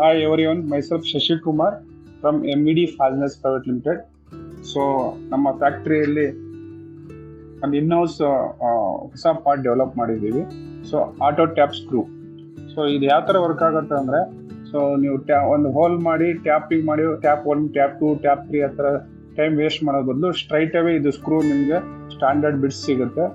Hi everyone, myself Shashi Kumar from MED Fastness Private Limited. So ನಮ್ಮ ಫ್ಯಾಕ್ಟ್ರಿಯಲ್ಲಿ ಒಂದು in-house ಹೊಸ part develop ಮಾಡಿದ್ದೀವಿ. So auto tap screw. So ಇದು ಯಾವ ಥರ ವರ್ಕ್ ಆಗುತ್ತೆ ಅಂದರೆ, ಸೊ ನೀವು ಒಂದು ಹೋಲ್ ಮಾಡಿ ಟ್ಯಾಪಿಂಗ್ ಮಾಡಿ ಟ್ಯಾಪ್ 1, ಟ್ಯಾಪ್ 2, ಟ್ಯಾಪ್ 3 ಆ ಥರ ಟೈಮ್ ವೇಸ್ಟ್ ಮಾಡೋದು ಬದಲು ಸ್ಟ್ರೈಟ್ ಅವೇ ಇದು ಸ್ಕ್ರೂ ನಿಮಗೆ ಸ್ಟ್ಯಾಂಡರ್ಡ್ ಬಿಡ್ಸ್ ಸಿಗುತ್ತೆ.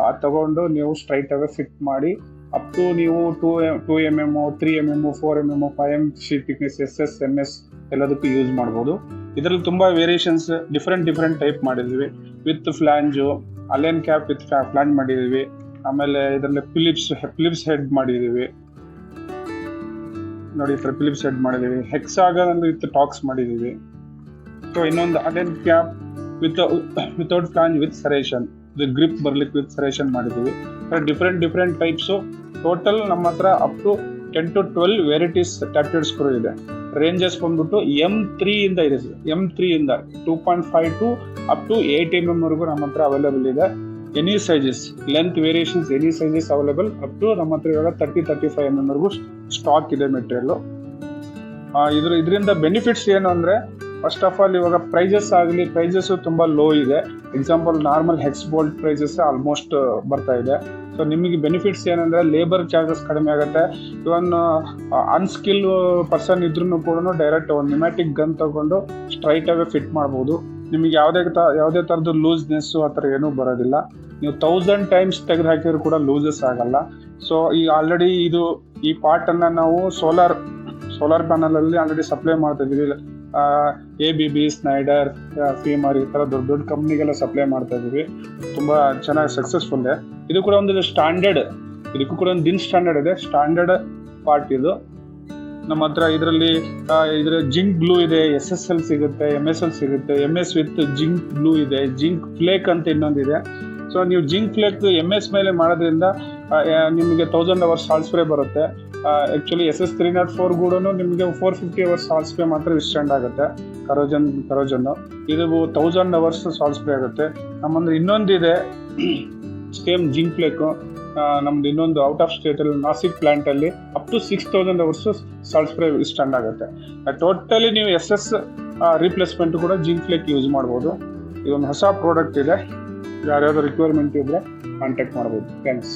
ಅದು ತಗೊಂಡು ನೀವು ಸ್ಟ್ರೈಟ್ ಅವೇ ಫಿಟ್ ಮಾಡಿ ಅಪ್ ಟು ನೀವು 2 mm, 3 mm, 4 mm, 5 mm sheet thickness, SS, MS ಎಲ್ಲದಕ್ಕೂ ಯೂಸ್ ಮಾಡ್ಬೋದು. ಇದರಲ್ಲಿ ತುಂಬ ವೇರಿಯೇಷನ್ಸ್ ಡಿಫ್ರೆಂಟ್ ಟೈಪ್ ಮಾಡಿದ್ದೀವಿ. ವಿತ್ ಫ್ಲಾಂಜು, ಅಲೈನ್ ಕ್ಯಾಪ್ ವಿತ್ ಫ್ಲಾಂಜ್ ಮಾಡಿದ್ದೀವಿ. ಆಮೇಲೆ ಇದರಲ್ಲಿ ಫಿಲಿಪ್ಸ್ ಹೆಡ್ ಮಾಡಿದ್ದೀವಿ. ನೋಡಿ, ಈ ಥರ ಫಿಲಿಪ್ಸ್ ಹೆಡ್ ಮಾಡಿದ್ದೀವಿ. ಹೆಕ್ಸಾಗನ್ ವಿತ್ ಟಾಕ್ಸ್ ಮಾಡಿದ್ದೀವಿ. ಸೊ ಇನ್ನೊಂದು ಅಲೈನ್ ಕ್ಯಾಪ್ ವಿತೌಟ್ ಫ್ಲಾಂಜ್ ವಿತ್ ಸರೇಷನ್, ಇದು ಗ್ರಿಪ್ ಬರ್ಲಿಕ್ಕೆ ವಿತ್ ಸರೇಷನ್ ಮಾಡಿದ್ದೀವಿ. Different types. ಟೋಟಲ್ ನಮ್ಮ ಹತ್ರ up to 10 to 12 varieties tapped screw ಇದೆ. ರೇಂಜಸ್ ಬಂದ್ಬಿಟ್ಟು M3 ಇಂದ ಇದೆ. M3 ಇಂದ 2.5 to ಅಪ್ ಟು 8 mm ವರೆಗೂ ನಮ್ಮ ಹತ್ರ ಅವೈಲೇಬಲ್ ಇದೆ. Any sizes, length variations any sizes available. Up to ನಮ್ಮ ಹತ್ರ ಇವಾಗ 30-35 mm ವರೆಗೂ ಸ್ಟಾಕ್ ಇದೆ ಮೆಟೀರಿಯಲ್. ಇದರಿಂದ ಬೆನಿಫಿಟ್ಸ್ ಏನು ಅಂದರೆ, ಫಸ್ಟ್ ಆಫ್ ಆಲ್ ಇವಾಗ ಪ್ರೈಸಸ್ ತುಂಬ ಲೋ ಇದೆ. Example normal hex bolt prices almost ಬರ್ತಾ ಇದೆ. ಸೊ ನಿಮಗೆ ಬೆನಿಫಿಟ್ಸ್ ಏನಂದರೆ, ಲೇಬರ್ ಚಾರ್ಜಸ್ ಕಡಿಮೆ ಆಗುತ್ತೆ. ಇವನ್ ಅನ್ಸ್ಕಿಲ್ ಪರ್ಸನ್ ಇದ್ರೂ ಕೂಡ ಡೈರೆಕ್ಟ್ ಒಂದು ನ್ಯೂಮ್ಯಾಟಿಕ್ ಗನ್ ತಗೊಂಡು ಸ್ಟ್ರೈಟ್ ಅವೇ ಫಿಟ್ ಮಾಡ್ಬೋದು. ನಿಮಗೆ ಯಾವುದೇ ಥರದ್ದು ಲೂಸ್ನೆಸ್ಸು ಆ ಥರ ಏನೂ ಬರೋದಿಲ್ಲ. ನೀವು 1000 times ತೆಗೆದು ಹಾಕಿದ್ರು ಕೂಡ ಲೂಸಸ್ ಆಗಲ್ಲ. ಸೊ ಈ ಆಲ್ರೆಡಿ ಈ ಪಾರ್ಟನ್ನು ನಾವು ಸೋಲಾರ್ ಪ್ಯಾನಲಲ್ಲಿ ಆಲ್ರೆಡಿ ಸಪ್ಲೈ ಮಾಡ್ತಾ ಇದ್ದೀವಿ. ABB, ಸ್ನೈಡರ್, ಫೀಮರ್ ಈ ಥರ ದೊಡ್ಡ ಕಂಪ್ನಿಗೆಲ್ಲ ಸಪ್ಲೈ ಮಾಡ್ತಾ ಇದ್ದೀವಿ. ತುಂಬ ಚೆನ್ನಾಗಿ ಸಕ್ಸಸ್ಫುಲ್ ಇದೆ. ಇದು ಕೂಡ ಒಂದು ಸ್ಟ್ಯಾಂಡರ್ಡ್, ಇದಕ್ಕೂ ಕೂಡ ಒಂದು ಸ್ಟ್ಯಾಂಡರ್ಡ್ ಇದೆ. ಸ್ಟ್ಯಾಂಡರ್ಡ್ ಪಾರ್ಟ್ ಇದು ನಮ್ಮ ಹತ್ರ. ಇದರಲ್ಲಿ ಜಿಂಕ್ ಬ್ಲೂ ಇದೆ, SSL ಸಿಗುತ್ತೆ, MSL ಸಿಗುತ್ತೆ. MS ವಿತ್ ಜಿಂಕ್ ಬ್ಲೂ ಇದೆ. ಜಿಂಕ್ ಫ್ಲೇಕ್ ಅಂತ ಇನ್ನೊಂದಿದೆ. ಸೊ ನೀವು ಜಿಂಕ್ ಫ್ಲೇಕ್ MS ಮೇಲೆ ಮಾಡೋದ್ರಿಂದ ನಿಮಗೆ 1000 hours ಸಾಲ್ಟ್ ಸ್ಪ್ರೇ ಬರುತ್ತೆ. ಆ್ಯಕ್ಚುಲಿ SS304 ಕೂಡ ನಿಮಗೆ 450 hours ಸಾಲ್ಟ್ ಸ್ಪ್ರೇ ಮಾತ್ರ ವಿಸ್ಟ್ಯಾಂಡ್ ಆಗುತ್ತೆ. ಕರೋಜನ್ನು ಇದು 1000 hours ಸಾಲ್ಟ್ ಸ್ಪ್ರೇ ಆಗುತ್ತೆ. ನಮ್ಮಂದ್ರೆ ಇನ್ನೊಂದಿದೆ ಸೇಮ್ ಜಿಂಕ್ ಫ್ಲೇಕು. ನಮ್ದು ಇನ್ನೊಂದು ಔಟ್ ಆಫ್ ಸ್ಟೇಟಲ್ಲಿ ನಾಸಿಕ್ ಪ್ಲಾಂಟಲ್ಲಿ up to 6000 hours salt spray withstand ಆಗುತ್ತೆ. ಟೋಟಲಿ ನೀವು SS ರೀಪ್ಲೇಸ್ಮೆಂಟ್ ಕೂಡ ಜಿಂಕ್ ಫ್ಲೇಕ್ ಯೂಸ್ ಮಾಡ್ಬೋದು. ಇದೊಂದು ಹೊಸ ಪ್ರಾಡಕ್ಟ್ ಇದೆ. ಯಾರ್ಯಾವ್ದು ರಿಕ್ವೈರ್ಮೆಂಟ್ ಇದ್ದರೆ ಕಾಂಟ್ಯಾಕ್ಟ್ ಮಾಡ್ಬೋದು. ಥ್ಯಾಂಕ್ಸ್.